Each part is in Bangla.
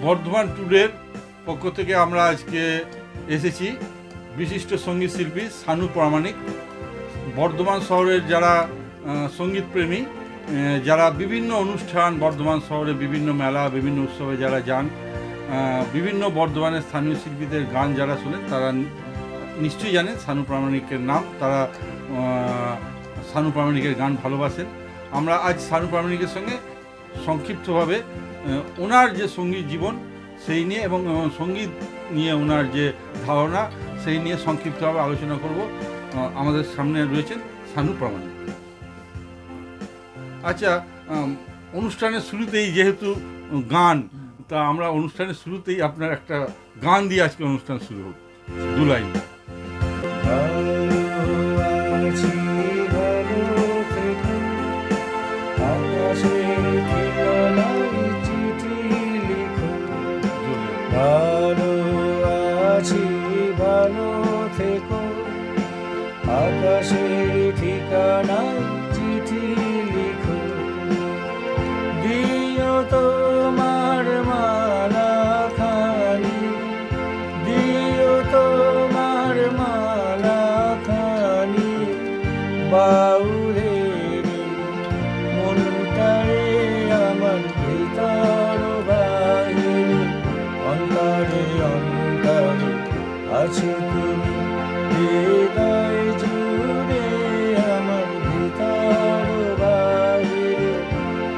বর্ধমান ট্যুরের পক্ষ থেকে আমরা আজকে এসেছি বিশিষ্ট সঙ্গীত শিল্পী সানু প্রামাণিক। বর্ধমান শহরের যারা সঙ্গীত প্রেমী, যারা বিভিন্ন অনুষ্ঠান, বর্ধমান শহরে বিভিন্ন মেলা, বিভিন্ন উৎসবে যারা যান, বিভিন্ন বর্ধমানের স্থানীয় শিল্পীদের গান যারা শোনেন তারা নিশ্চয়ই জানেন সানু প্রামাণিকের নাম। তারা সানু প্রামাণিকের গান ভালোবাসেন। আমরা আজ সানু প্রামাণিকের সঙ্গে সংক্ষিপ্তভাবে ওনার যে সঙ্গীত জীবন সেই নিয়ে এবং সঙ্গীত নিয়ে ওনার যে ধারণা সেই নিয়ে সংক্ষিপ্তভাবে আলোচনা করব। আমাদের সামনে রয়েছেন সানু প্রামাণিক। আচ্ছা, অনুষ্ঠানের শুরুতেই যেহেতু গান, তা আমরা অনুষ্ঠানের শুরুতেই আপনার একটা গান দিয়ে আজকে অনুষ্ঠান শুরু হোক, দু লাইন। ভালো আছি ভালো থেকো, আকাশের ঠিকানায় চিঠি লিখো, দিও তোমার মালা খানি, দিও তোমার মালা খানি, বাউলের মনটারে আমার ভিতর বাহির, অন্তরে অন্তরে আছো তুমি, হৃদয় জুড়ে আমার ভিতর বাহির,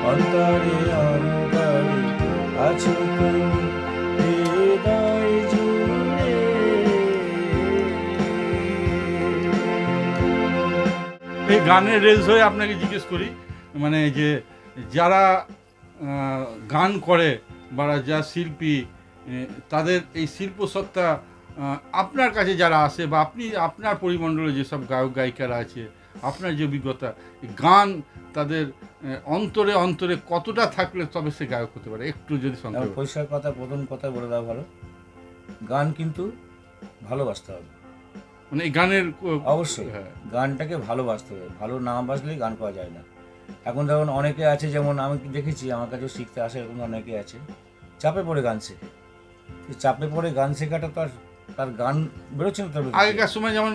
অন্তরে অন্তরে আছো তুমি, হৃদয় জুড়ে। এই গানের রেলস হয়ে আপনাকে জিজ্ঞেস করি, মানে যে যারা গান করে বা যা শিল্পী, তাদের এই শিল্পসত্তা আপনার কাছে যারা আসে বা আপনি আপনার পরিমণ্ডলে যেসব গায়ক গায়িকারা আছে, আপনার যে অভিজ্ঞতা, গান তাদের অন্তরে অন্তরে কতটা থাকলে তবে সে গায়ক হতে পারে, একটু যদি সংক্ষেপে। পরিষ্কার কথা, প্রথম কথা বলে দেওয়া ভালো, গান কিন্তু ভালোবাসতে হবে। মানে এই গানের অবশ্যই গানটাকে ভালোবাসতে হবে, ভালো না বাসলেই গান পাওয়া যায় না। এখন দেখুন অনেকে আছে, যেমন আমি দেখেছি আমার কাছেও শিখতে আসে, এরকম অনেকে আছে চাপে পড়ে গান শেখে। চাপে পড়ে গান শেখাটা তো আর তার গান বেরোচ্ছে না। আগেকার সময় যেমন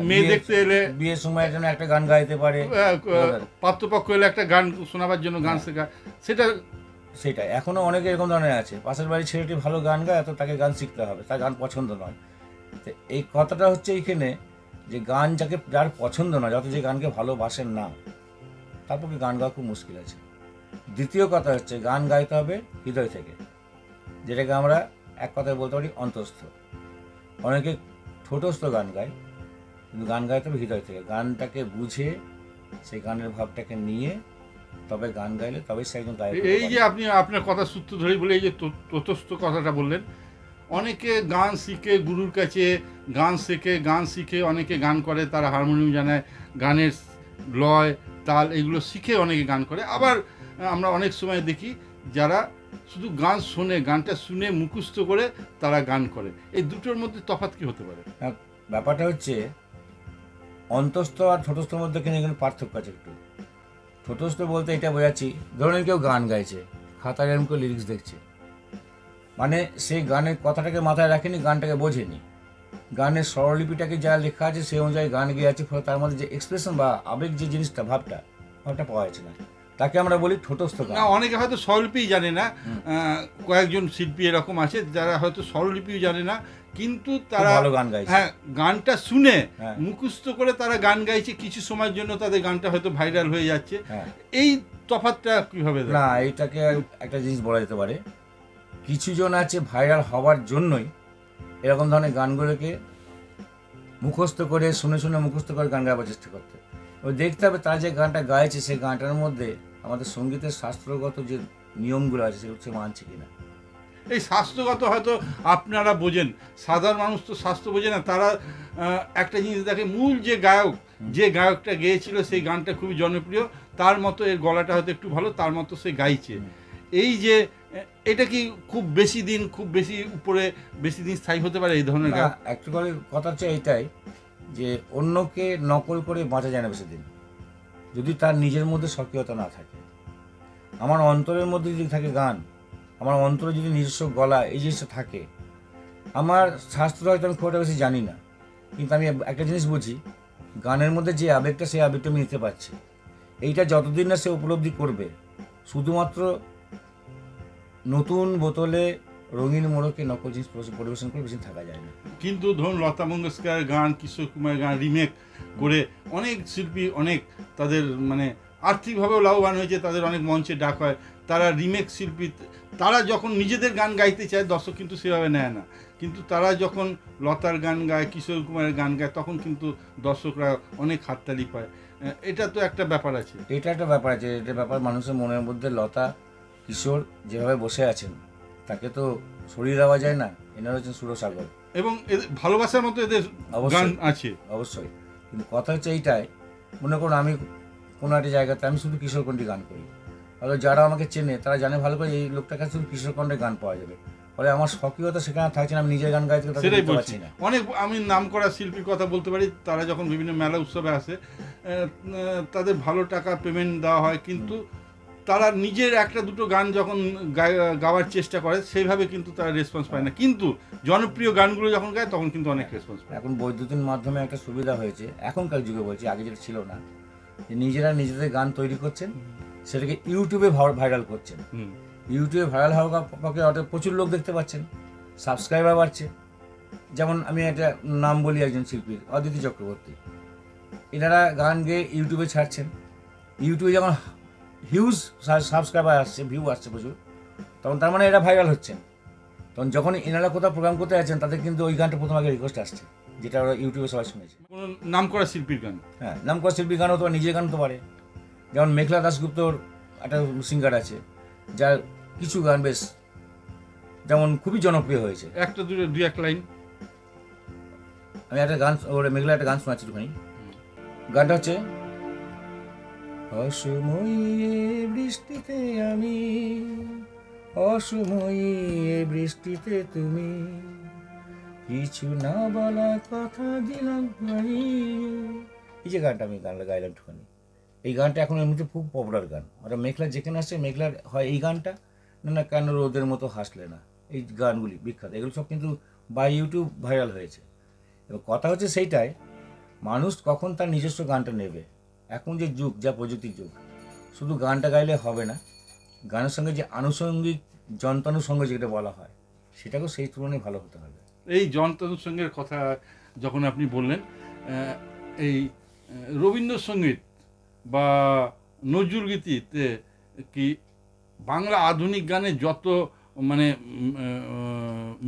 মেয়ে দেখতে এলে বিয়ের সময় যেন একটা গান গাইতে পারে, পাত্রপক্ষ এলে একটা গান শোনাবার জন্য গান শেখা, সেটা এখনো অনেকে এরকম ধরনের আছে। পাশের বাড়ির ছেলেটি ভালো গান গায়, তো তাকে গান শিখতে হবে, তার গান পছন্দ নয়। তো এই কথাটা হচ্ছে এইখানে যে গান যার পছন্দ নয়, যত যে গানকে ভালোবাসেন না, তারপরে গান গাওয়া খুব মুশকিল আছে। দ্বিতীয় কথা হচ্ছে গান গাইতে হবে হৃদয় থেকে, যেটাকে আমরা এক কথায় বলতে পারি অন্তস্থ। অনেকে ঠোঁটস্থ গান গায়, কিন্তু গান গাইতে হবে হৃদয় থেকে, গানটাকে বুঝে সেই গানের ভাবটাকে নিয়ে তবে গান গাইলে তবে সে একজন গায়ক। এই যে আপনি আপনার কথা সূত্র ধরেই বলে এই যে তথস্থ কথাটা বললেন, অনেকে গান শিখে গুরুর কাছে গান শেখে, গান শিখে অনেকে গান করে, তারা হারমোনিয়াম জানায়, গানের লয় তাল এগুলো শিখে অনেকে গান করে। আবার আমরা অনেক সময় দেখি যারা শুধু গান শোনে, গানটা শুনে মুখস্থ করে তারা গান করে। এই দুটোর মধ্যে তফাৎ কি হতে পারে? ব্যাপারটা হচ্ছে অন্তস্থ আর ঠোঁটস্থর মধ্যে কিন্তু পার্থক্য আছে একটু। ঠোঁটস্থ বলতে এটা বোঝাচ্ছি, ধরুন কেউ গান গাইছে, খাতায় এরকম করে লিরিক্স দেখছে, মানে সেই গানের কথাটাকে মাথায় রাখেনি, গানটাকে বোঝেনি, গানের স্বরলিপিটাকে যা লেখা আছে সেই অনুযায়ী গান গিয়ে আছে, ফলে তার মধ্যে যে এক্সপ্রেশন বা আবেগ যে জিনিসটা ভাবটা পাওয়া যাচ্ছে না, তাকে আমরা বলি ঠোঁটস্থ গান। অনেকে হয়তো স্বরলিপিই জানে না, কয়েকজন শিল্পী এরকম আছে যারা হয়তো স্বরলিপিও জানে না, কিন্তু তারা ভালো গান গাইছে, হ্যাঁ গানটা শুনে মুখস্থ করে তারা গান গাইছে, কিছু সময়ের জন্য তাদের গানটা হয়তো ভাইরাল হয়ে যাচ্ছে। এই তফাৎটা কিভাবে? না, এইটাকে একটা জিনিস বলা যেতে পারে, কিছু জন আছে ভাইরাল হওয়ার জন্যই এরকম ধরনের গানগুলোকে মুখস্থ করে শুনে শুনে মুখস্থ করে গান গাওয়ার চেষ্টা করতে। ওই দেখতে হবে তার যে গানটা গাইছে সেই গানটার মধ্যে আমাদের সঙ্গীতের শাস্ত্রগত যে নিয়মগুলো আছে সেগুলো সে মানছে কিনা। এই শাস্ত্রগত হয়তো আপনারা বোঝেন, সাধারণ মানুষ তো শাস্ত্র বোঝে না। তারা একটা জিনিস দেখে, মূল যে গায়কটা গেয়েছিল সেই গানটা খুবই জনপ্রিয়, তার মতো এর গলাটা হয়তো একটু ভালো, তার মতো সে গাইছে। এই যে এটা কি খুব বেশি দিন, খুব বেশি উপরে বেশি দিন স্থায়ী হতে পারে এই ধরনের গায়ক? অ্যাকচুয়ালি কথা হচ্ছে এইটাই যে অন্যকে নকল করে বাঁচা যায় না বেশি দিন, যদি তার নিজের মধ্যে সক্রিয়তা না থাকে। আমার অন্তরের মধ্যে যদি থাকে গান, আমার অন্তরে যদি নিজস্ব গলা এই জিনিসটা থাকে, আমার শাস্ত্র হয়তো আমি খুব একটা বেশি জানি না, কিন্তু আমি একটা জিনিস বুঝি, গানের মধ্যে যে আবেগটা, সেই আবেগটা আমি নিতে পারছি। এইটা যতদিন না সে উপলব্ধি করবে, শুধুমাত্র নতুন বোতলে রঙিন মোড়কে নকল জিনিস পরিবেশন করে বেশি থাকা যায় না। কিন্তু ধরুন লতা মঙ্গেশকর গান, কিশোর কুমার গান রিমেক করে অনেক শিল্পী, অনেক তাদের মানে আর্থিকভাবেও লাভবান হয়েছে, তাদের অনেক মঞ্চে ডাক হয়। তারা রিমেক শিল্পী, তারা যখন নিজেদের গান গাইতে চায় দর্শক কিন্তু সেভাবে নেয় না, কিন্তু তারা যখন লতার গান গায়, কিশোর কুমারের গান গায়, তখন কিন্তু দর্শকরা অনেক হাততালি পায়। এটা তো একটা ব্যাপার আছে। এটা একটা ব্যাপার আছে, এটা ব্যাপার মানুষের মনের মধ্যে। লতা কিশোর যেভাবে বসে আছেন তাকে তো সরিয়ে দেওয়া যায় না। এনারা হচ্ছেন সুরসাগর এবং এদের ভালোবাসার মতো এদের গান আছে অবশ্যই। কিন্তু কথা হচ্ছে এইটাই, মনে করুন আমি কোনো একটা জায়গাতে আমি শুধু কিশোর কণ্ঠী গান করি, তাহলে যারা আমাকে চেনে তারা জানে ভালো করে এই লোকটার কাছে শুধু কিশোর কণ্ঠে গান পাওয়া যাবে, ফলে আমার স্বকীয়তা সেখানে থাকছে না, আমি নিজের গান গাইতে পারছি না। অনেক আমি নাম করা শিল্পীর কথা বলতে পারি, তারা যখন বিভিন্ন মেলা উৎসবে আসে তাদের ভালো টাকা পেমেন্ট দেওয়া হয়, কিন্তু তারা নিজের একটা দুটো গান যখন গাওয়ার চেষ্টা করে সেইভাবে কিন্তু তারা রেসপন্স পায় না, কিন্তু জনপ্রিয় গানগুলো যখন গায় তখন কিন্তু অনেক রেসপন্স পায়। এখন বৈদ্যুতিন মাধ্যমে একটা সুবিধা হয়েছে এখনকার যুগে, বলছি আগে যেটা ছিল না, যে নিজেরা নিজেদের গান তৈরি করছেন, সেটাকে ইউটিউবে ভাইরাল করছেন। ইউটিউবে ভাইরাল হওয়ার পক্ষে প্রচুর লোক দেখতে পাচ্ছেন, সাবস্ক্রাইবার বাড়ছে। যেমন আমি একটা নাম বলি, একজন শিল্পীর, অদিতি চক্রবর্তী। এনারা গান গেয়ে ইউটিউবে ছাড়ছেন, ইউটিউবে যখন হিউজ সাবস্ক্রাইবার আসছে, ভিউ আসছে প্রচুর, তখন তার মানে এরা ভাইরাল হচ্ছেন। তখন যখন এনারা কোথাও প্রোগ্রাম করতে যাচ্ছেন, তাদের কিন্তু ওই গানটা প্রথম আগে রিকোয়েস্ট আসছে, যেটা ওরা ইউটিউবে সবাই শুনেছে। কোনো নাম করা শিল্পীর গান, হ্যাঁ, নাম করা শিল্পীর গান হতে পারে, নিজের গান হতে পারে। যেমন মেঘলা দাশগুপ্তর একটা সিঙ্গার আছে, যার কিছু গান বেশ যেমন খুবই জনপ্রিয় হয়েছে। একটা দুই এক লাইন আমি একটা গান, ওর মেঘলা একটা গান শোনাচ্ছি একটুখানি। গানটা হচ্ছে, অসময়ী বৃষ্টিতে আমি, অসময়ী বৃষ্টিতে তুমি, কিছু না বলা কথা দিলাম আমি। এই যে গানটা আমি গাইলাম একটুখানি, এই গানটা এখন এমনিতে খুব পপুলার গান। ওরা মেঘলা যেখানে আসছে, মেঘলার হয় এই গানটা, না কেন রোদের মতো হাসলে না, এই গানগুলি বিখ্যাত। এগুলো সব কিন্তু বাই ইউটিউব ভাইরাল হয়েছে। এবার কথা হচ্ছে সেইটাই, মানুষ কখন তার নিজস্ব গানটা নেবে। এখন যে যুগ, যা প্রযুক্তির যুগ, শুধু গানটা গাইলে হবে না, গানের সঙ্গে যে আনুষঙ্গিক যন্ত্রানুষঙ্গ যেটা বলা হয়, সেটাকেও সেই তুলনায় ভালো হতে হবে। এই যন্ত্রানুষঙ্গের কথা যখন আপনি বললেন, এই রবীন্দ্রসঙ্গীত বা নজরুলগীতিতে কি বাংলা আধুনিক গানে যত মানে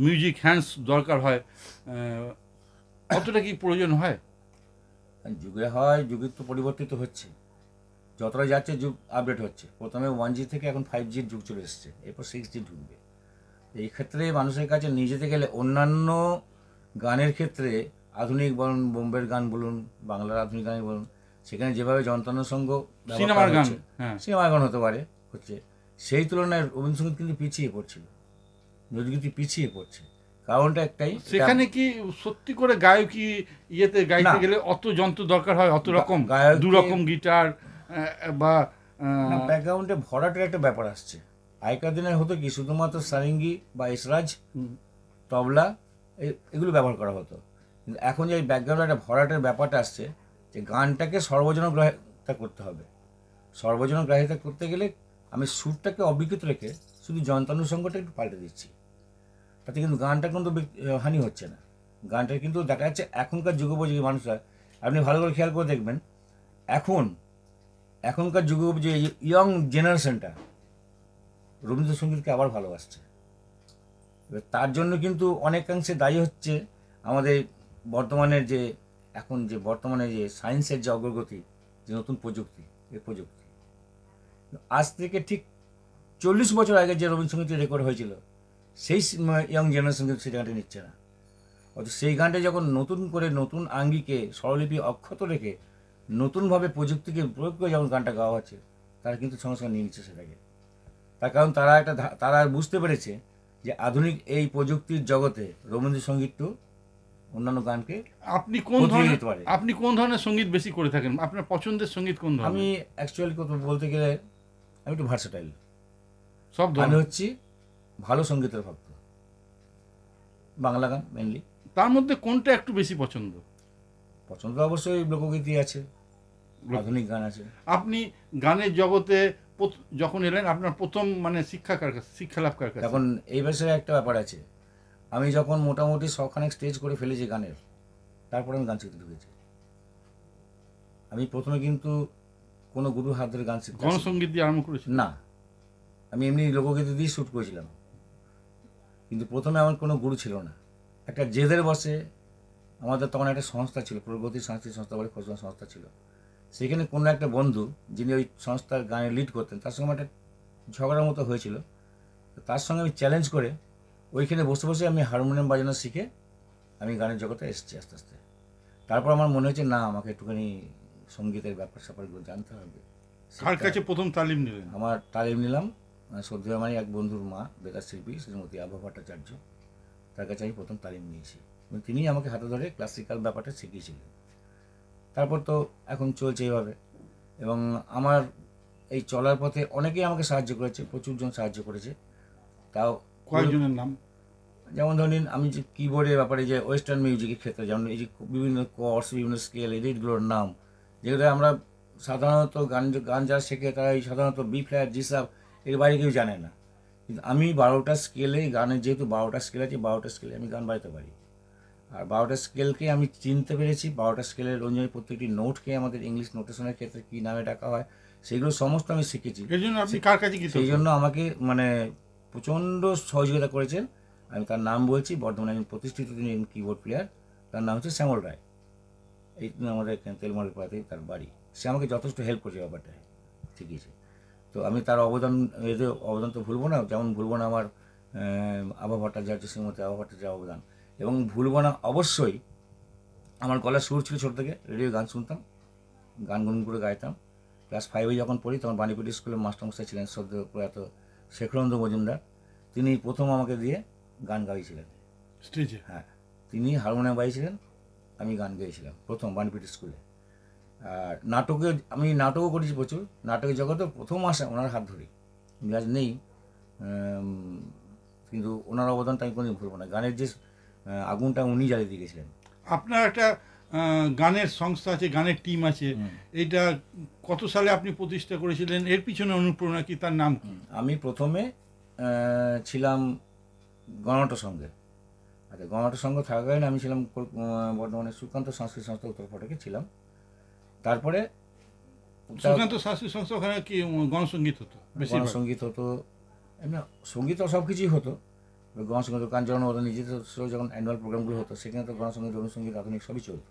মিউজিক হ্যান্ডস দরকার হয়, কতটা কি প্রয়োজন হয়? যুগে হয়, যুগের তো পরিবর্তিত হচ্ছে, যতটা যাচ্ছে যুগ আপডেট হচ্ছে। প্রথমে 1G থেকে এখন 5G যুগ চলে এসছে, এরপর 6G ঢুকবে। এই ক্ষেত্রে মানুষের কাছে নিয়ে যেতে গেলে অন্যান্য গানের ক্ষেত্রে, আধুনিক বলুন, বোম্বের গান বলুন, বাংলার আধুনিক গান বলুন, সেখানে যেভাবে যন্ত্রানুষঙ্গ সিনেমার গান, সিনেমার গান হতে পারে হচ্ছে, সেই তুলনায় রবীন্দ্রসঙ্গীত কিন্তু পিছিয়ে পড়ছিল, নজরুলগীতি পিছিয়ে পড়ছে। কারণটা একটাই, সেখানে কি সত্যি করে গায়কি ইয়েতে গাইতে গেলে অত যন্ত্র দরকার হয়, অত রকম দু রকম গিটার বা ব্যাকগ্রাউন্ডে ভরাটের একটা ব্যাপার আসছে। আগেকার দিনে হতো কি, শুধুমাত্র সারেঙ্গি বা এসরাজ, তবলা, এগুলো ব্যবহার করা হতো। কিন্তু এখন যে ব্যাকগ্রাউন্ডে একটা ভরাটের ব্যাপারটা আসছে, যে গানটাকে সর্বজনগ্রাহীতা করতে হবে। সর্বজনগ্রাহীতা করতে গেলে আমি সুরটাকে অবিকৃত রেখে শুধু যন্ত্রানুষঙ্গটা একটু পাল্টে দিচ্ছি, তাতে কিন্তু গানটা কিন্তু হানি হচ্ছে না। গানটা কিন্তু দেখা যাচ্ছে এখনকার যুগোপযোগী মানুষরা, আপনি ভালো করে খেয়াল করে দেখবেন, এখনকার যুগোপযোগী ইয়ং জেনারেশনটা রবীন্দ্রসঙ্গীতকে আবার ভালোবাসছে। এবার তার জন্য কিন্তু অনেকাংশে দায়ী হচ্ছে আমাদের বর্তমানে যে সায়েন্সের যে অগ্রগতি, যে নতুন প্রযুক্তি, এই প্রযুক্তি। আজ থেকে ঠিক 40 বছর আগে যে রবীন্দ্রসঙ্গীতের রেকর্ড হয়েছিল, সেই ইয়ং জেনারেশন কিন্তু সেই গানটা নিচ্ছে না। অথচ সেই গানটা যখন নতুন করে, নতুন আঙ্গিকে, স্বরলিপি অক্ষত রেখে নতুনভাবে প্রযুক্তিকে প্রয়োগ করে যখন গানটা গাওয়া হচ্ছে, তারা কিন্তু সঙ্গে সঙ্গে নিয়ে নিচ্ছে সেটাকে। তার কারণ তারা বুঝতে পেরেছে যে আধুনিক এই প্রযুক্তির জগতে রবীন্দ্রসঙ্গীতও অন্যান্য গানকে আপনি কোন ধরনের সঙ্গীত বেশি করে থাকেন? আপনার পছন্দের সঙ্গীত কোন ধরনের? আমি অ্যাকচুয়ালি বলতে গেলে আমি একটু ভার্সেটাইল। সব আমি হচ্ছি ভালো সঙ্গীতের ভক্ত, বাংলা গান মেনলি। তার মধ্যে কোনটা একটু বেশি পছন্দ? পছন্দ অবশ্যই লোকগীতি আছে, আধুনিক গান আছে। আপনি গানের জগতে যখন এলেন আপনার প্রথম মানে শিক্ষা লাভ কার কাছে? এখন এই বিষয়ে একটা ব্যাপার আছে, আমি যখন মোটামুটি সবখানেক স্টেজ করে ফেলেছি গানের, তারপরে আমি গান শিখতে ঢুকেছি। আমি প্রথমে কিন্তু কোনো গুরুর হাত ধরে গান শিখতে গণসঙ্গীত দিয়ে আরম্ভ করেছি না, আমি এমনি লোকগীতি দিয়ে শ্যুট করেছিলাম, কিন্তু প্রথমে আমার কোনো গুরু ছিল না। একটা জেদের বসে আমাদের তখন একটা সংস্থা ছিল, প্রগতি সাংস্কৃতিক সংস্থা বলে খোঁজনা সংস্থা ছিল, সেখানে কোনো একটা বন্ধু যিনি ওই সংস্থার গানে লিড করতেন, তার সঙ্গে আমার একটা ঝগড়ার মতো হয়েছিল। তার সঙ্গে আমি চ্যালেঞ্জ করে ওইখানে বসে বসে আমি হারমোনিয়াম বাজানো শিখে আমি গানের জগতে এসেছি আস্তে আস্তে। তারপর আমার মনে হয়েছে না, আমাকে একটুখানি সঙ্গীতের ব্যাপার স্যাপারগুলো জানতে হবে। কার কাছে প্রথম তালিম নিলেন? আমার তালিম নিলাম শ্রদ্ধেয় আমার এক বন্ধুর মা, বেতার শিল্পী শ্রীমতী আভা ভট্টাচার্য, তার কাছে আমি প্রথম তালিম নিয়েছি এবং তিনি আমাকে হাতে ধরে ক্লাসিক্যাল ব্যাপারটা শিখিয়েছিলেন। তারপর তো এখন চলছে এইভাবে, এবং আমার এই চলার পথে অনেকেই আমাকে সাহায্য করেছে, প্রচুরজন সাহায্য করেছে। তাও কয়েকজনের নাম? যেমন ধরুন, আমি যে কিবোর্ডের ব্যাপারে যে ওয়েস্টার্ন মিউজিকের ক্ষেত্রে যেমন এই যে বিভিন্ন কর্ডস, বিভিন্ন স্কেল, এডিটগুলোর নাম, যেগুলো আমরা সাধারণত গান যারা শেখে তারা এই সাধারণত বি ফ্ল্যাট, জি সাব এর বাইরে কেউ জানে না, কিন্তু আমি 12টা স্কেলে গানের, যেহেতু 12টা স্কেল আছে, 12টা স্কেলে আমি গান বাজাতে পারি। আর 12টা স্কেলকে আমি চিনতে পেরেছি, 12টা স্কেলের অনুযায়ী প্রত্যেকটি নোটকে আমাদের ইংলিশ নোটেশনের ক্ষেত্রে কী নামে ডাকা হয় সেগুলো সমস্ত আমি শিখেছি। এই জন্য আপনি কার কাছে গিয়েছেন? সেই জন্য আমাকে মানে প্রচণ্ড সহযোগিতা করেছেন। আমি তার নাম বলছি, বর্ধমানে একজন প্রতিষ্ঠিত তিনি কিবোর্ড প্লেয়ার, তার নাম হচ্ছে শ্যামল রায়। এই আমাদের তেলমারের পাড়াতেই তার বাড়ি। সে আমাকে যথেষ্ট হেল্প করেছে ব্যাপারটা শিখিয়েছে। তো আমি তার অবদান তো ভুলবো না, যেমন ভুলবো না আমার আভা ভট্টাচার্য, শ্রীমতী আভা ভট্টাচার্য অবদান, এবং ভুলবো না অবশ্যই আমার গলার সুর ছিল ছোটো থেকে, রেডিও গান শুনতাম, গান গুনগুন করে গাইতাম। ক্লাস 5-এ যখন পড়ি তখন বাণীপুর স্কুলের মাস্টারমশাই ছিলেন শ্রদ্ধেয় প্রয়াত শেখরানন্দ মজুমদার, তিনি প্রথম আমাকে দিয়ে গান গাইছিলেন স্টেজে। হ্যাঁ, তিনি হারমোনিয়াম বাজিয়েছিলেন, আমি গান গেয়েছিলাম প্রথম বাণীপুর স্কুলে। আর আমি নাটকও করেছি প্রচুর, নাটকের জগতে প্রথম আসা ওনার হাত ধরেই, আজ নেই, কিন্তু ওনার অবদানটা আমি কোনোদিন ভুলব না। গানের যে আগুনটা উনি জ্বালিয়ে দিয়ে গেছিলেন। আপনার একটা গানের সংস্থা আছে, গানের টিম আছে, এইটা কত সালে আপনি প্রতিষ্ঠা করেছিলেন? এর পিছনে অনুপ্রেরণা কি, তার নাম কি? আমি প্রথমে ছিলাম গণনাট্য সংঘে। আচ্ছা, গণনাট্য সংঘ থাকাকালীন আমি ছিলাম বর্ধমানের সুকান্ত সংস্কৃত সংস্থা উত্তর ফটকে ছিলাম। তারপরে সুকান্ত সংস্কৃত সংস্থা, ওখানে কি গণসঙ্গীত হতো? গণসঙ্গীত হতো, এমনি সঙ্গীত সব কিছুই হতো, গণসঙ্গীত কাঞ্চন হতো, নিজেদের যখন অ্যানুয়াল প্রোগ্রামগুলো হতো সেখানে তো গণসঙ্গীত, অনুসঙ্গীত, আধুনিক সবই চলতো।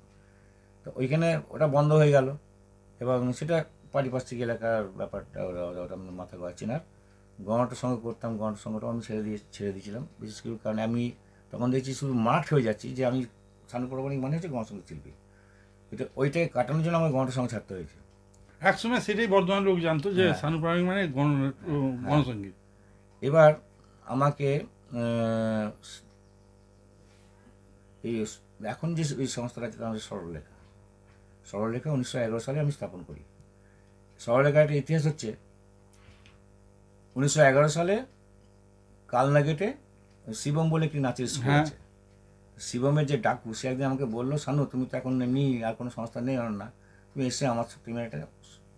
তো ওইখানে ওটা বন্ধ হয়ে গেল, এবং সেটা পারিপার্শ্বিক এলাকার ব্যাপারটা ওটা মাথা গোয়াচ্ছি না। গণনাট্য সঙ্গে করতাম, গণনাট্য সঙ্গটাও আমি ছেড়ে দিয়েছিলাম, বিশেষ করে কারণ আমি তখন দেখছি শুধু মাঠ হয়ে যাচ্ছি যে আমি সানু পৌরাণিক মানে হচ্ছে গণসঙ্গীত শিল্পী, এটা ওইটাকে কাটানোর জন্য আমার গণনাট্য সঙ্গে ছাড়তে হয়েছে। একসময় সেটাই বর্ধমান লোক জানতো যে সানু পৌরাণিক মানে গণসঙ্গীত। এবার আমাকে এই এখন যে এই সংস্থাটা আছে আমাদের সরলরেখা 1911 সালে আমি স্থাপন করি। সরলরেখার একটা ইতিহাস হচ্ছে, 1911 সালে কালনাগেটে শিবম বলে একটি নাচের স্কুল আছে, শিবমের যে ডাকু, সে একদিন আমাকে বললো, সানু তুমি তো এখন এমনি আর কোনো সংস্থা নেই না, তুমি এসে আমার টিমের একটা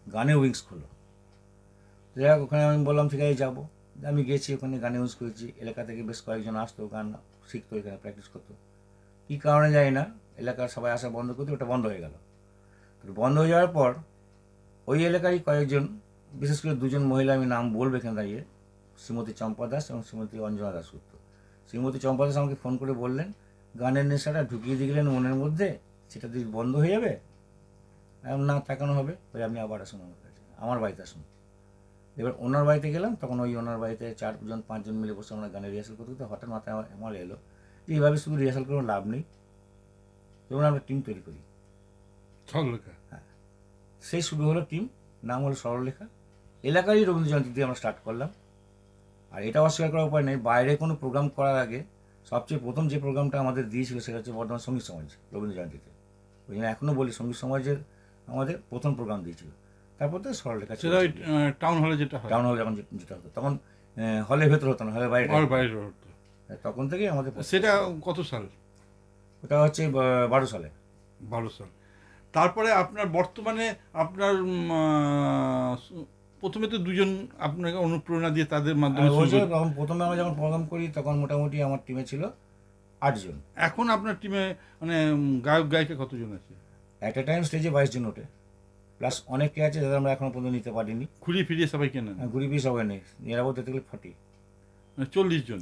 গানের উইংস খোলো। যাই হোক, ওখানে আমি বললাম ঠিক আছে যাবো। আমি গেছি, ওখানে গানে উইংস করেছি। এলাকা থেকে বেশ কয়েকজন আসতো, গান শিখতো, এখানে প্র্যাকটিস করতো। কী কারণে জানি না এলাকার সবাই আসা বন্ধ করতো, ওটা বন্ধ হয়ে গেল। বন্ধ হয়ে যাওয়ার পর ওই এলাকারই কয়েকজন, বিশেষ করে দুজন মহিলা আমি নাম বলবো এখানে দাঁড়িয়ে, শ্রীমতী চম্পা দাস এবং শ্রীমতী অঞ্জনা দাসগুপ্ত। শ্রীমতী চম্পা দাস আমাকে ফোন করে বললেন, গানের নেশাটা ঢুকিয়ে দিলেন মনের মধ্যে, সেটা যদি বন্ধ হয়ে যাবে, না তাকানো হবে, ওই আপনি আবার আসুন আমার কাছে, আমার বাড়িতে আসুন। এবার ওনার বাড়িতে গেলাম, তখন ওই ওনার বাড়িতে 4-5 মিলে বসে আমরা গানের রিহার্সাল করতে করতে হঠাৎ মাথায় আমার এলো যে এইভাবে শুধু রিহার্সাল করে লাভ নেই, এবং আমরা টিম তৈরি করি। সরলরেখা, হ্যাঁ, সেই শুরু হলো টিম, নাম হলো সরলরেখা। এলাকারই রবীন্দ্র জয়ন্তী দিয়ে আমরা স্টার্ট করলাম। আর এটা অস্বীকার করার উপায় নেই, বাইরে কোনো প্রোগ্রাম করার আগে সবচেয়ে প্রথম যে প্রোগ্রামটা আমাদের দিয়েছিল সেটা হচ্ছে বর্ধমান সঙ্গীত সমাজ রবীন্দ্র জয়ন্তীতে। ওই জন্য এখনও বলি সঙ্গীত সমাজের আমাদের প্রথম প্রোগ্রাম দিয়েছিল। তারপর তো সরলরেখা টাউন হলে যেটা হয়, টাউন হলে যখন যেটা হতো, তখন হলের ভেতর হতো না, হলের বাইরে আর বাইরে হতো। তখন থেকেই আমাদের সেটা কত সাল? ওটা হচ্ছে 12 সালে। 12 সাল। তারপরে আপনার বর্তমানে আপনার প্রথমে তো দুজন আপনাকে অনুপ্রেরণা দিয়ে তাদের মাধ্যমে শুরু করলেন। তখন প্রথমে আমরা যখন প্রোগ্রাম করি তখন মোটামুটি আমার টিমে ছিল 8 জন। এখন আপনার টিমে মানে গায়ক গায়িকা কতজন আছে? অ্যাট এ টাইম স্টেজে 22 জন ওঠে, প্লাস অনেকে আছে যাদের আমরা এখনো পর্যন্ত নিতে পারিনি। ঘুরিয়ে ফিরিয়ে সবাই কেনেন? ঘুরি ফিরি সবাই নেই, নিরাপদ দেখতে গেলে 40 40 জন।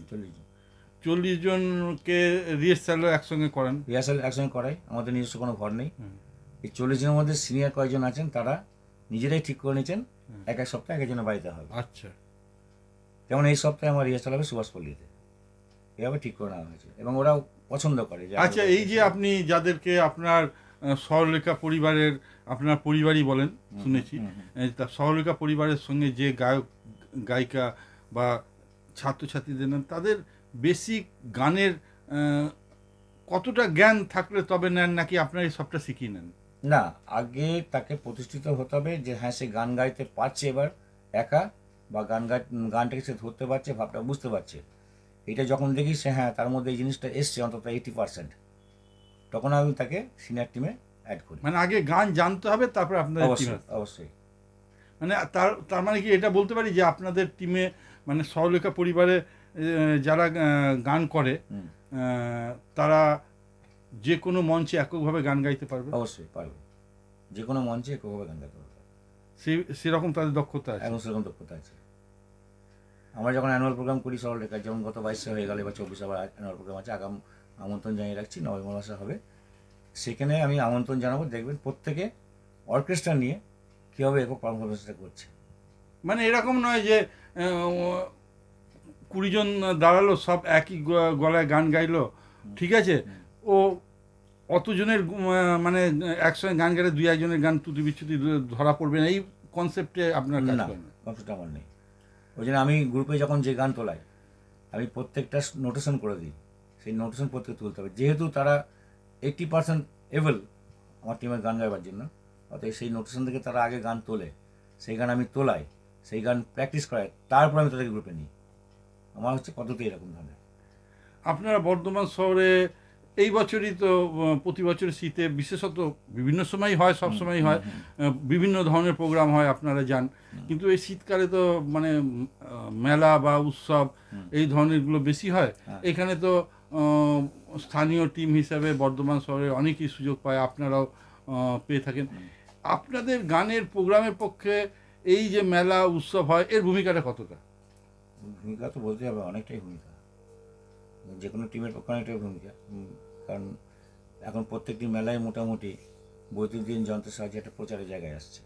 40 জনকে রিহার্সালও একসঙ্গে করেন? রিহার্সাল একসঙ্গে করাই, আমাদের নিজস্ব কোনো ঘর নেই। এই 40 জনের মধ্যে সিনিয়র কয়েকজন আছেন, তারা নিজেরাই ঠিক করে নিয়েছেন এক এক সপ্তাহে এক একজনের বাড়িতে হবে। আচ্ছা। যেমন এই সপ্তাহে আমার রিহার্সাল হবে সুভাষপল্লীতে, এভাবে ঠিক করে নেওয়া হয়েছে এবং ওরাও পছন্দ করে। আচ্ছা, এই যে আপনি যাদেরকে আপনার সরলরেখা পরিবারের, আপনার পরিবারই বলেন শুনেছি, তা সরলরেখা পরিবারের সঙ্গে যে গায়ক গায়িকা বা ছাত্রছাত্রীদের নেন, তাদের বেসিক গানের কতটা জ্ঞান থাকলে তবে নেন, নাকি আপনার এই সবটা শিখিয়ে নেন? না, আগে তাকে প্রতিষ্ঠিত হতে হবে যে হ্যাঁ সে গান গাইতে পারছে এবার একা, বা গানটাকে সে ধরতে পারছে, ভাবটা বুঝতে পারছে। এটা যখন দেখি সে হ্যাঁ তার মধ্যে এই জিনিসটা এসছে অন্তত 80%, তখন আমি তাকে সিনিয়র টিমে অ্যাড করি। মানে আগে গান জানতে হবে, তারপর আপনাদের টিমে? অবশ্যই। মানে তার মানে কি এটা বলতে পারি যে আপনাদের টিমে মানে সরলরেখা পরিবারে যারা গান করে তারা যে কোনো মঞ্চে এককভাবে গান গাইতে পারবে? অবশ্যই পারবে, যে কোনো মঞ্চে এককভাবে গান গাইতে পারবে। সেরকম তাদের দক্ষতা আছে? এখন সেরকম দক্ষতা আছে। আমরা যখন অ্যানুয়াল প্রোগ্রাম করি সরলরেখা, যেমন গত 22 হয়ে গেল, এবার 24 আবার অ্যানুয়াল প্রোগ্রাম আছে, আগাম আমন্ত্রণ জানিয়ে রাখছি, নভেম্বর মাসে হবে। সেখানে আমি আমন্ত্রণ জানাবো, দেখবেন প্রত্যেকে অর্কেস্ট্রা নিয়ে কীভাবে একক পারফরমেন্সটা করছে। মানে এরকম নয় যে 20 জন দাঁড়ালো, সব একই গলায় গান গাইলো, ঠিক আছে, ও অতজনের মানে একসঙ্গে গান গাইলে 2-1 জনের গান ত্রুটি বিচ্যুতি ধরা পড়বে না, এই কনসেপ্টে আপনার কাজ করেন? কনসেপ্ট আমার নেই। ওই জন্য আমি গ্রুপে যখন যে গান তোলাই, আমি প্রত্যেকটা নোটেশন করে দিই, সেই নোটেশন প্রত্যেকে তুলতে হবে। যেহেতু তারা 80% এবল আমার টিমের গান গাইবার জন্য, অতএব সেই নোটেশন থেকে তারা আগে গান তোলে, সেই গান আমি তোলাই, সেই গান প্র্যাকটিস করাই, তারপর আমি তাদেরকে গ্রুপে নিই। আমার হচ্ছে পদ্ধতি এরকম ধরনের। আপনারা বর্ধমান শহরে এই বছরই তো প্রতি বছর শীতে বিশেষত বিভিন্ন সময় হয়, সব সময় হয়, বিভিন্ন ধরনের প্রোগ্রাম হয়, আপনারা যান, কিন্তু এই শীতকালে তো মানে মেলা বা উৎসব এই ধরনেরগুলো বেশি হয়। এখানে তো স্থানীয় টিম হিসাবে বর্ধমান শহরে অনেকেই সুযোগ পায়, আপনারাও পেয়ে থাকেন। আপনাদের গানের প্রোগ্রামের পক্ষে এই যে মেলা উৎসব হয়, এর ভূমিকাটা কতটা? ভূমিকা তো বলতে হবে, অনেকটাই ভূমিকা, যে কোনো টিমের পক্ষে অনেকটাই ভূমিকা। কারণ এখন প্রত্যেকটি মেলায় মোটামুটি বৈদ্যুতিন যন্ত্রের সাহায্যে একটা প্রচারের জায়গায় আসছে।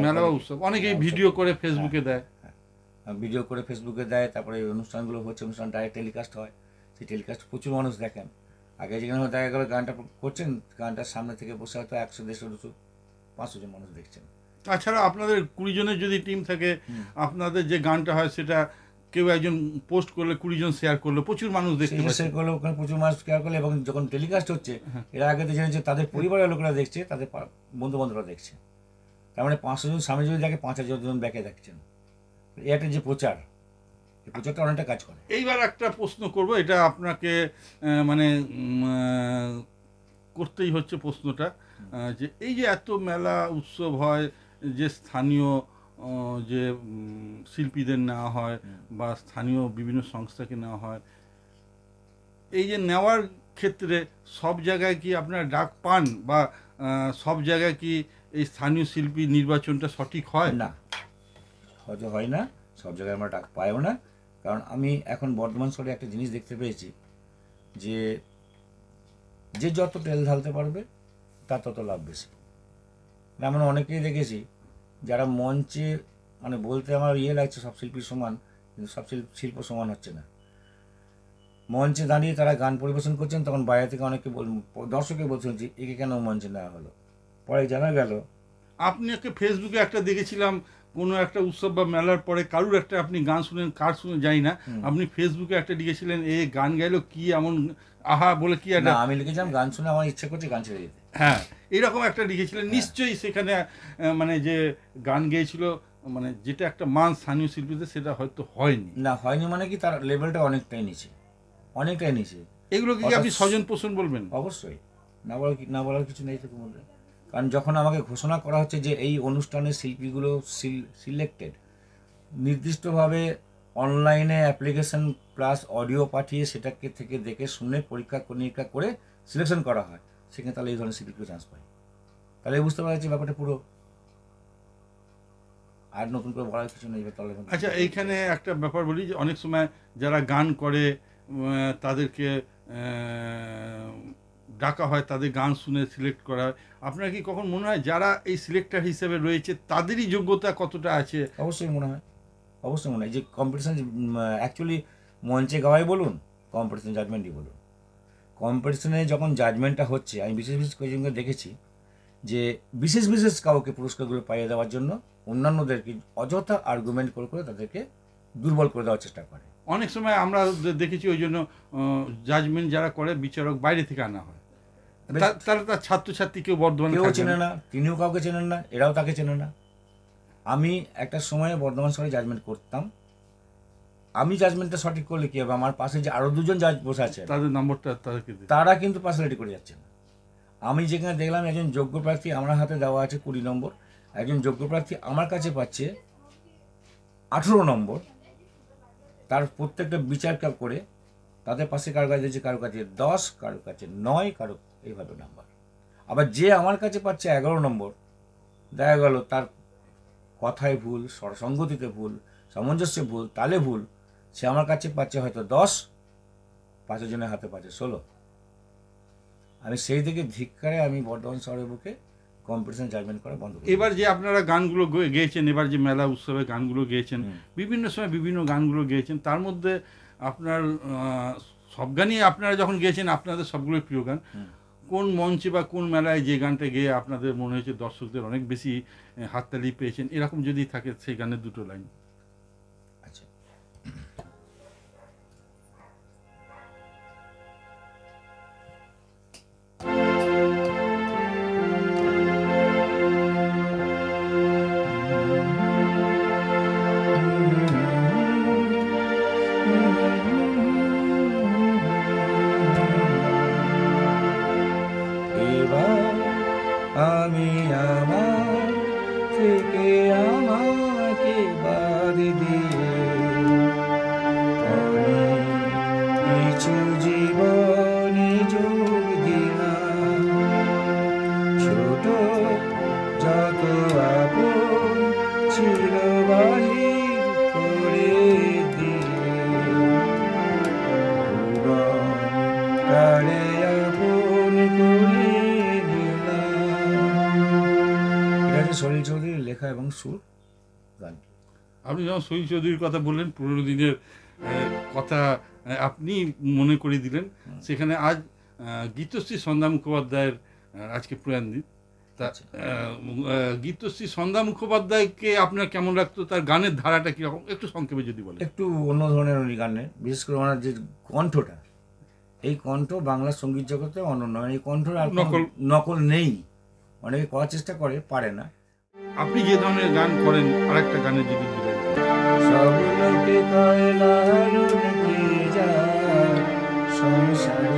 মেলা উৎসব অনেকেই ভিডিও করে ফেসবুকে দেয়, ভিডিও করে ফেসবুকে দেয়, তারপরে অনুষ্ঠানগুলো হচ্ছে, অনুষ্ঠান ডাইরেক্ট টেলিকাস্ট হয়, সেই টেলিকাস্ট প্রচুর মানুষ দেখেন। আগে যেখানে দেখা গেলো গানটা করছেন, গানটার সামনে থেকে বসে হয়তো 100, 150, 200, 500 জন মানুষ দেখছেন। তাছাড়া আপনাদের 20 জনের যদি টিম থাকে, আপনাদের যে গানটা হয় সেটা কেউ একজন পোস্ট করলে 20 জন শেয়ার করলো, প্রচুর মানুষ দেখতে পাচ্ছে, শেয়ার করলে ওখানে প্রচুর মানুষ শেয়ার করলে, এবং যখন টেলিকাস্ট হচ্ছে এরা আগে তো জেনেছে, তাদের পরিবারের লোকেরা দেখছে, তাদের বন্ধু বান্ধবরা দেখছে, তার মানে 500 জন সামনে যদি দেখে 5000 জন ব্যাকে দেখছেন। এটা যে প্রচার, এই প্রচারটা অনেকটা কাজ করে। এইবার একটা প্রশ্ন করব, এটা আপনাকে মানে করতেই হচ্ছে প্রশ্নটা, যে এই যে এত মেলা উৎসব হয়, যে স্থানীয় যে শিল্পীদের নেওয়া হয় বা স্থানীয় বিভিন্ন সংস্থাকে নেওয়া হয়, এই যে নেওয়ার ক্ষেত্রে সব জায়গায় কি আপনারা ডাক পান, বা সব জায়গায় কি এই স্থানীয় শিল্পী নির্বাচনটা সঠিক হয়? না, হয়তো হয় না, সব জায়গায় আমরা ডাক পাইও না। কারণ আমি এখন বর্ধমান শহরে একটা জিনিস দেখতে পেয়েছি, যে যে যত তেল ঢালতে পারবে তার তত লাভ বেশি। আমরা অনেকেই দেখেছি যারা মঞ্চে, মানে বলতে আমার লাগছে সব শিল্পীর সমান, কিন্তু সব শিল্প সমান হচ্ছে না। মঞ্চে দাঁড়িয়ে তারা গান পরিবেশন করছেন, তখন বাইরে থেকে অনেকে দর্শকে বলছেন যে একে কেন মঞ্চে নেওয়া হলো। পরে জানা গেল, আপনি ফেসবুকে একটা দেখেছিলাম, কোনো একটা উৎসব বা মেলার পরে কারুর একটা আপনি গান শুনেন, কার শুনে যাই না, আপনি ফেসবুকে একটা লিখেছিলেন, এ গান গাইলো কি এমন আহা বলে কি একটা, আমি লিখেছিলাম গান শুনে আমার ইচ্ছে করছে গান ছেড়ে দিতে। হ্যাঁ, এরকম একটা লিখেছিলেন, নিশ্চয়ই সেখানে মানে যে গান গেয়েছিল মানে যেটা একটা মান স্থানীয় শিল্পীদের সেটা হয়তো হয়নি। না, হয়নি মানে কি, তার লেভেলটা অনেকটাই নিচে, অনেকটাই নিচে। এগুলোকে কি আপনি স্বজন পোষণ বলবেন? অবশ্যই, না বলার কিছু নেই তোকে মধ্যে। কারণ যখন আমাকে ঘোষণা করা হচ্ছে যে এই অনুষ্ঠানের শিল্পীগুলো সিলেক্টেড, নির্দিষ্টভাবে অনলাইনে অ্যাপ্লিকেশন প্লাস অডিও পাঠিয়ে সেটাকে থেকে দেখে শুনে পরীক্ষা নিরীক্ষা করে সিলেকশন করা হয়, সেখানে তাহলে এই ধরনের শিল্পীগুলো চান্স পায়। তাহলে বুঝতে পারা যাচ্ছে ব্যাপারটা পুরো, আর নতুন করে বলার কিছু নেই তাহলে। আচ্ছা, এইখানে একটা ব্যাপার বলি যে অনেক সময় যারা গান করে তাদেরকে ডাকা হয়, তাদের গান শুনে সিলেক্ট করা হয়। আপনার কি কখন মনে হয় যারা এই সিলেক্টর হিসেবে রয়েছে তাদেরই যোগ্যতা কতটা আছে? অবশ্যই মনে হয়, অবশ্যই মনে হয় যে কম্পিটিশান অ্যাকচুয়ালি মঞ্চে গাওয়াই বলুন, কম্পিটিশান জাজমেন্টই বলুন, কম্পিটিশনে যখন জাজমেন্টটা হচ্ছে, আমি বিশেষ বিশেষ কয়েকজনকে দেখেছি যে বিশেষ বিশেষ কাউকে পুরস্কারগুলো পাইয়ে দেওয়ার জন্য অন্যান্যদেরকে অযথা আর্গুমেন্ট করে করে তাদেরকে দুর্বল করে দেওয়ার চেষ্টা করে। অনেক সময় আমরা দেখেছি ওই জন্য জাজমেন্ট যারা করে বিচারক বাইরে থেকে আনা হয়, তারা তার ছাত্রছাত্রী কেউ বর্ধমানে কেউ চেনে না, তিনিও কাউকে চেনেন না, এরাও তাকে চেনে না। আমি একটা সময়ে বর্ধমান শহরে জাজমেন্ট করতাম, আমি জাজমেন্টটা সঠিক করলে কি হবে, আমার পাশে যে আরো দুজন জাজ বসে আছে তাদের নম্বরটা তারা কিন্তু পার্সোনালিটি করে যাচ্ছে না। আমি যেখানে দেখলাম একজন যোগ্য প্রার্থী আমার হাতে দেওয়া আছে 20 নম্বর, একজন যোগ্য প্রার্থী আমার কাছে পাচ্ছে 18 নম্বর, তার প্রত্যেকটা বিচার করে তাদের পাশে কারো কাছে দিয়েছে, কারো কাছে 10, কারো কাছে 9, কারো এইভাবে নাম্বার। আবার যে আমার কাছে পাচ্ছে 11 নম্বর, দেখা গেল তার কথায় ভুল, স্বরসঙ্গতিতে ভুল, সামঞ্জস্যে ভুল, তালে ভুল, সে আমার কাছে পাচ্ছে হয়তো 10, 5 জনের হাতে পাচ্ছে 16। আমি সেই থেকে ধিক্কারে আমি বর্ধমান শহরের বুকে কম্পিটিশন জাজমেন্ট করা বন্ধ করি। এবার যে আপনারা গানগুলো গেয়েছেন, এবার যে মেলা উৎসবে গানগুলো গেয়েছেন, বিভিন্ন সময় বিভিন্ন গানগুলো গেয়েছেন, তার মধ্যে আপনার সব গানই আপনারা যখন গেয়েছেন আপনাদের সবগুলোই প্রিয় গান। কোন মঞ্চে বা কোন মেলায় যে গানটা গেয়ে আপনাদের মনে হয়েছে দর্শকদের অনেক বেশি হাততালি পেয়েছেন, এরকম যদি থাকে সেই গানের দুটো লাইন? আচ্ছা, আমি আমার থেকে আমাকে বাদ দিয়ে কিছু জীবনে যোগ দিলাম, ছোট যত আপন ছিল বাহির করে দিয়ে, তারে আপন করে সলিল চৌধুরীর লেখা এবং সুর গান। আপনি যখন সলিল চৌধুরীর কথা বললেন, পুরোনো দিনের কথা আপনি মনে করে দিলেন। সেখানে আজ গীতশ্রী সন্ধ্যা মুখোপাধ্যায়ের আজকে প্রয়াণ দিন। তা গীতশ্রী সন্ধ্যা মুখোপাধ্যায়কে আপনার কেমন লাগতো, তার গানের ধারাটা কীরকম একটু সংক্ষেপে যদি বলেন? একটু অন্য ধরনের উনি গানের, বিশেষ করে ওনার যে কণ্ঠটা, এই কণ্ঠ বাংলা সঙ্গীত জগতে অনন্য, এই কণ্ঠের আর নকল নেই। অনেকে করার চেষ্টা করে, পারে না। আপনি যে ধরনের গান করেন আরেকটা গানের যদি দিলেন? সব লোকে কয় লালন কি যায় সংসারে,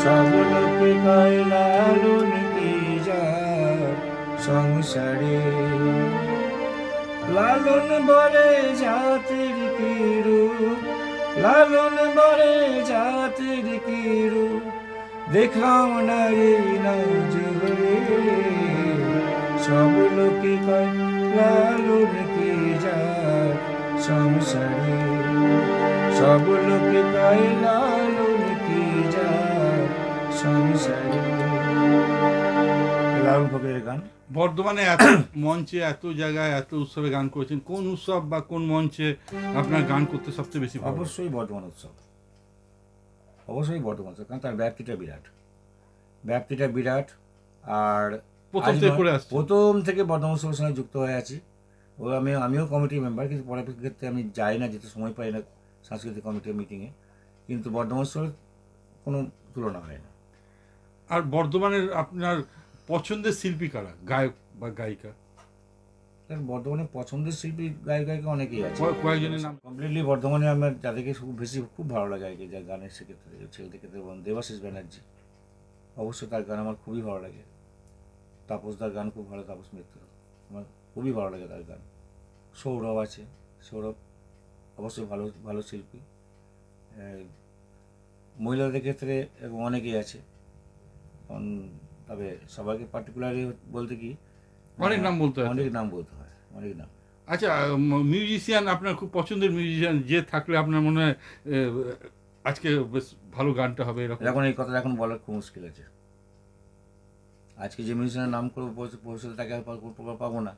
সব লোকে কয় লালন কি যায় সংসারে, লালন বলে জাতির কি রূপ, লালন বলে জাতির কি রূপ, দেখলাম না এই নজরে, সব লোকে কয় লালন কি যায় সংসারে, সব লোকে কয় লালন কি যায় সংসারে। লালন ফকিরের গান। বর্ধমানে এত মঞ্চে, এত জায়গায়, এত উৎসবে গান করেছেন, কোন উৎসব বা কোন মঞ্চে আপনার গান করতে সবচেয়ে বেশি? অবশ্যই বর্ধমান উৎসব, অবশ্যই বর্ধমান উৎসব, কারণ তার ব্যাপ্তিটা বিরাট। আর প্রথম থেকে বর্ধমান উৎসবের সঙ্গে যুক্ত হয়ে আছি। ও আমিও কমিটির মেম্বার, কিন্তু পরের ক্ষেত্রে আমি যাই না, যেতে সময় পাই না সাংস্কৃতিক কমিটির মিটিংয়ে, কিন্তু বর্ধমান উৎসবের কোনো তুলনা হয় না। আর বর্ধমানের আপনার পছন্দের শিল্পী কারা, গায়ক বা গায়িকা? বর্ধমানে পছন্দের শিল্পী গায়িকা অনেকেই আছে, কয়েকজনের নাম। কমপ্লিটলি বর্ধমানে আমার যাদেরকে খুব ভালো লাগে আর কি, যা গানের সেক্ষেত্রে ছেলেদের ক্ষেত্রে দেবাশিস ব্যানার্জি, অবশ্যই তার গান আমার খুবই ভালো লাগে। তাপসদার গান খুব ভালো, তাপস মিত্র আমার খুবই ভালো লাগে তার গান। সৌরভ আছে, সৌরভ অবশ্যই ভালো ভালো শিল্পী। মহিলাদের ক্ষেত্রে অনেকেই আছে, তবে সবাইকে পার্টিকুলারলি বলতে কি অনেক নাম বলতে হয়, অনেক নাম বলতে হয়, অনেক নাম। আচ্ছা, মিউজিশিয়ান আপনার খুব পছন্দের মিউজিশিয়ান যে থাকলে আপনার মনে হয় আজকে বেশ ভালো গানটা হবে এরকম? এখন এই কথাটা এখন বলার খুব মুশকিল আছে। আজকে যে মিউজিশিয়ানের নাম করবো ভবিষ্যতে তাকে আর পাবো না,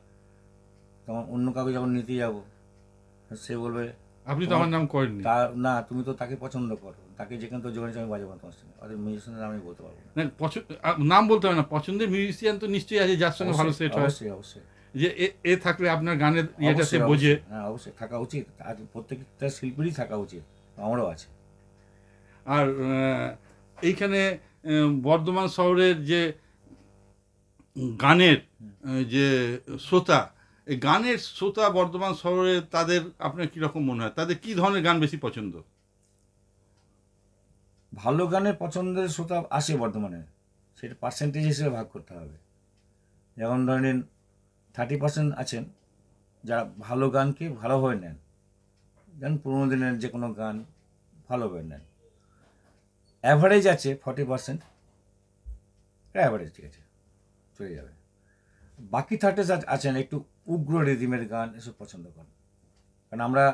তখন অন্য কাউকে যখন নিতে যাবো সে বলবে আপনি তো আমার নাম করেননি। না, তুমি তো তাকে পছন্দ করো, তাকে যেখানে তো যোগাযোগ আমি বাজাবো তোমার সঙ্গে, অর্থাৎ মিউজিশিয়ানের নাম আমি বলতে পারবো না। নাম বলতে হবে না, পছন্দের মিউজিশিয়ান তো নিশ্চয়ই আছে যার সঙ্গে ভালো সেট হয়। অবশ্যই অবশ্যই, যে এ থাকলে আপনার গানের ইয়েটা সে বোঝে। হ্যাঁ অবশ্যই থাকা উচিত, আর প্রত্যেকটা শিল্পীরই থাকা উচিত, আমারও আছে। আর এইখানে বর্ধমান শহরের যে গানের যে শ্রোতা, এই গানের শ্রোতা বর্ধমান শহরে তাদের আপনার কীরকম মনে হয়, তাদের কী ধরনের গান বেশি পছন্দ? ভালো গানের পছন্দের শ্রোতা আসে বর্ধমানে, সেটা পার্সেন্টেজ হিসেবে ভাগ করতে হবে। যেমন ধরে নিন 30% আছেন যারা ভালো গানকে ভালোভাবে নেন, যেমন পুরোনো দিনের যে কোনো গান ভালোভাবে নেন। অ্যাভারেজ আছে 40%, অ্যাভারেজ ঠিক আছে, চলে যাবে। বাকি 30 আছেন একটু উগ্র রিদিমের গান এসব পছন্দ করেন, কারণ আমরা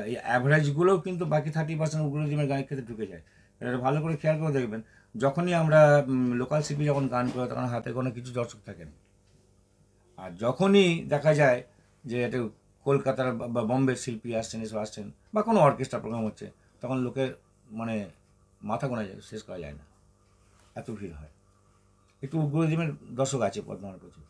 এই অ্যাভারেজগুলোও কিন্তু বাকি 30% উগ্র রিদিমের গানের ক্ষেত্রে ঢুকে যায়। এটা ভালো করে খেয়াল করে দেখবেন, যখনই আমরা লোকাল শিল্পী যখন গান করে তখন হাতে কোনো কিছু দর্শক থাকেন, আর যখনই দেখা যায় যে এটা কলকাতার বা বম্বের শিল্পী আসছেন, এসব আসছেন, বা কোনো অর্কেস্ট্রা প্রোগ্রাম হচ্ছে, তখন লোকের মানে মাথা গোনা যায়, শেষ করা যায় না, এত ভিড় হয়। একটু উগ্রদিমের দর্শক আছে বর্ধমানে প্রচুর।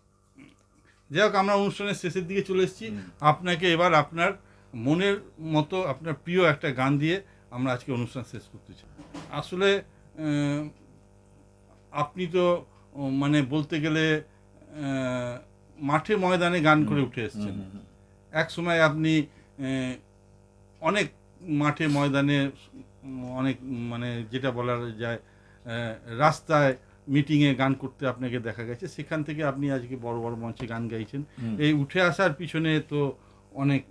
যাই হোক, আমরা অনুষ্ঠানের শেষের দিকে চলে এসেছি। আপনাকে এবার আপনার মনের মতো আপনার প্রিয় একটা গান দিয়ে আমরা আজকে অনুষ্ঠান শেষ করতে চাই। আসলে আপনি তো মানে বলতে গেলে মাঠে ময়দানে গান করে উঠে এসেছেন। এক সময় আপনি অনেক মাঠে ময়দানে অনেক মানে যেটা বলা যায় রাস্তায় মিটিংয়ে গান করতে আপনাকে দেখা গেছে, সেখান থেকে আপনি আজকে বড় বড় মঞ্চে গান গাইছেন। এই উঠে আসার পিছনে তো অনেক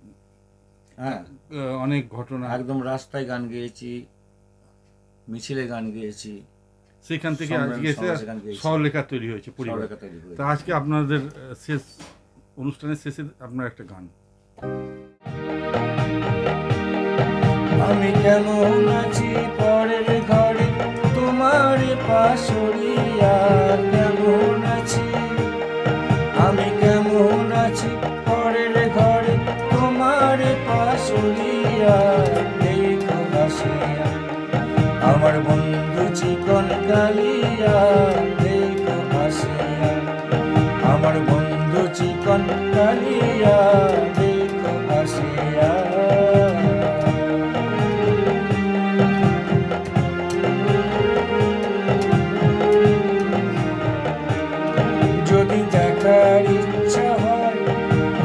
অনেক ঘটনা। একদম রাস্তায় গান গেয়েছি, মিছিলে গান গেয়েছি, সেখান থেকে আজকে এসে সরলেখা তৈরি হয়েছে পরিবার। তা আজকে আপনাদের শেষ অনুষ্ঠানের শেষে আপনার একটা গান। আমি কেমন আছি পরের ঘরে তোমার পাশরিয়া, কেমন আছি আমি, কেমন আছি পরের ঘরে তোমার পাশরিয়া, দেখো হাসিয়া আমার বন্ধু চিকন কালিয়া, দেখো হাসিয়া আমার বন্ধু চিকন কালিয়া, দেখো হাসিয়া। যদি দেখার ইচ্ছা হয়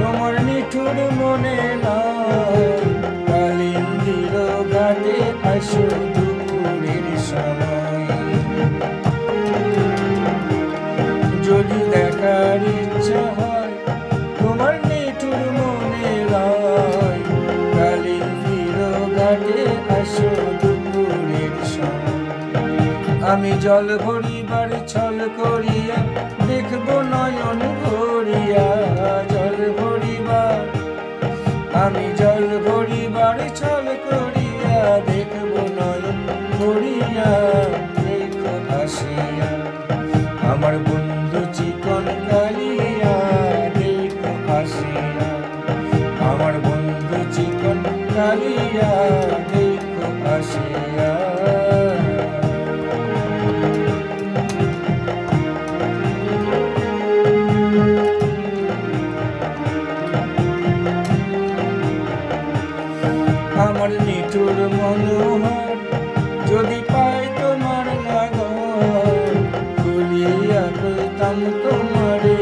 তোমার নিঠুর মনে নয়, কালিন্দির ঘাটে আসো দুপুরের সময়। যদি দেখার ইচ্ছা হয় তোমার নিঠুর মনে নয়, কালিন্দির ঘাটে আসো দুপুরের সময়। আমি জল ভরিবার ছল করিয়া দেখবো নয়ন ভরিয়া, জল ভরিবার আমি জল ভরিবার ছল করিয়া দেখবো নয়ন ভরিয়া, দেখো হাসিয়া আমার বন্ধু চিকন কালিয়া, দেখো হাসিয়া আমার বন্ধু চিকন কালিয়া, দেখো হাসিয়া। আমার নিঠুর মনোহর যদি পাই তোমার লাগর, খুলিয়া কইতাম তোমারে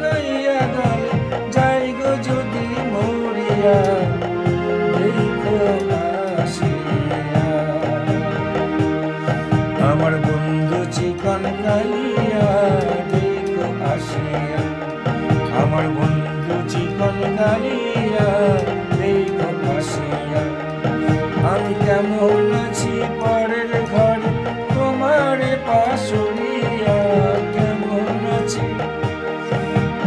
লইয়া গেলে যাই গো যদি মরিয়া দেখো আসিয়া আমার বন্ধু চিকন কালিয়া দেখো আসিয়া আমার বন্ধু চিকন কালিয়া দেখো আসিয়া আমি কেমন আছি পরের ঘরে তোমার পাশরিয়া কেমন আছি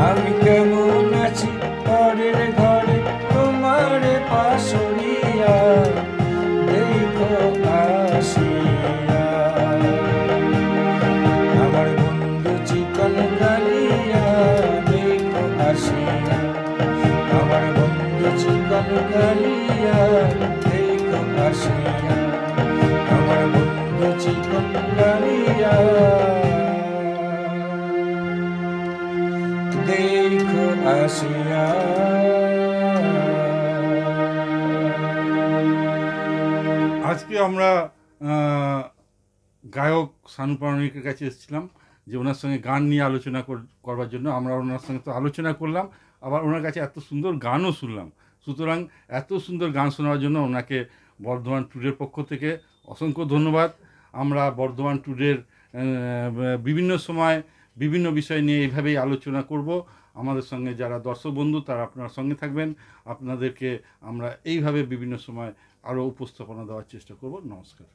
আমি কেমন আছি পরের ঘরে তোমার পাশরিয়া দেখো আসিয়া আমার বন্ধু চিকন কালিয়া দেখো আসিয়া আমার বন্ধু চিকন কালিয়া দেখো আসিয়া আমার বন্ধু চিকন কালিয়া দেখো আসিয়া। আজকে আমরা গায়ক শানু প্রামাণিকের কাছে এসেছিলাম যে ওনার সঙ্গে গান নিয়ে আলোচনা করবার জন্য। আমরা ওনার সঙ্গে তো আলোচনা করলাম, আবার ওনার কাছে এত সুন্দর গানও শুনলাম। সুতরাং এত সুন্দর গান শোনার জন্য ওনাকে বর্ধমান ট্যুরের পক্ষ থেকে অসংখ্য ধন্যবাদ। আমরা বর্ধমান ট্যুরের বিভিন্ন সময় বিভিন্ন বিষয় নিয়ে এইভাবেই আলোচনা করব। আমাদের সঙ্গে যারা দর্শক বন্ধু তারা আপনার সঙ্গে থাকবেন, আপনাদেরকে আমরা এইভাবে বিভিন্ন সময় আরও উপস্থাপনা দেওয়ার চেষ্টা করব। নমস্কার।